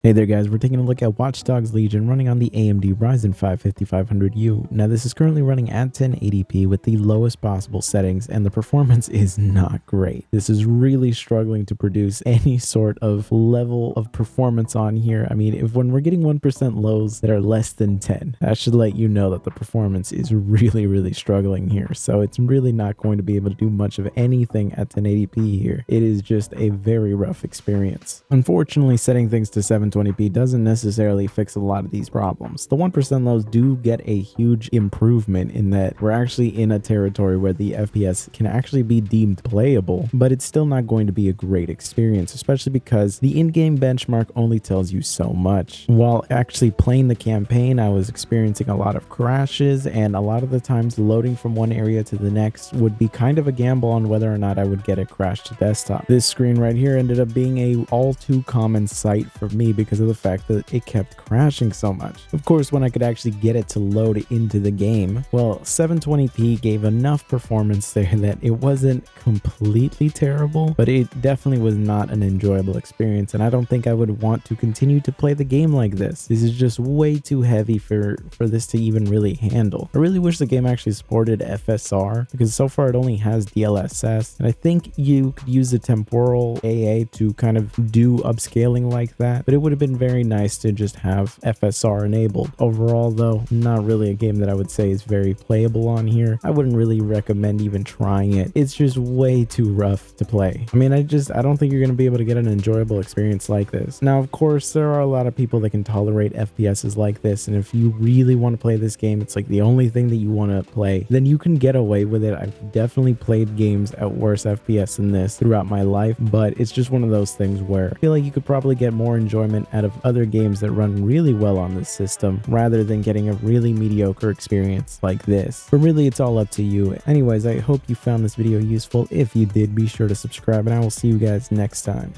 Hey there guys, we're taking a look at Watch Dogs Legion running on the AMD Ryzen 5 5500U. Now this is currently running at 1080p with the lowest possible settings and the performance is not great. This is really struggling to produce any sort of level of performance on here. I mean, when we're getting 1% lows that are less than 10, that should let you know that the performance is really struggling here. So it's really not going to be able to do much of anything at 1080p here. It is just a very rough experience. Unfortunately, setting things to 720p doesn't necessarily fix a lot of these problems. The 1% lows do get a huge improvement in that we're actually in a territory where the FPS can actually be deemed playable, but it's still not going to be a great experience, especially because the in-game benchmark only tells you so much. While actually playing the campaign, I was experiencing a lot of crashes, and a lot of the times loading from one area to the next would be kind of a gamble on whether or not I would get a crash to desktop. This screen right here ended up being a all too common sight for me because of the fact that it kept crashing so much. Of course, when I could actually get it to load into the game, well, 720p gave enough performance there that it wasn't completely terrible, but it definitely was not an enjoyable experience, and I don't think I would want to continue to play the game like this. This is just way too heavy for this to even really handle. I really wish the game actually supported FSR, because so far it only has DLSS, and I think you could use the temporal AA to kind of do upscaling like that, but it would have been very nice to just have FSR enabled. Overall though, not really a game that I would say is very playable on here. I wouldn't really recommend even trying it. It's just way too rough to play. I mean, I don't think you're going to be able to get an enjoyable experience like this. Now, of course, there are a lot of people that can tolerate FPSs like this, and if you really want to play this game, it's like the only thing that you want to play, then you can get away with it. I've definitely played games at worse FPS than this throughout my life, but it's just one of those things where I feel like you could probably get more enjoyment out of other games that run really well on this system rather than getting a really mediocre experience like this. But really, it's all up to you. Anyways, I hope you found this video useful. If you did, be sure to subscribe, and I will see you guys next time.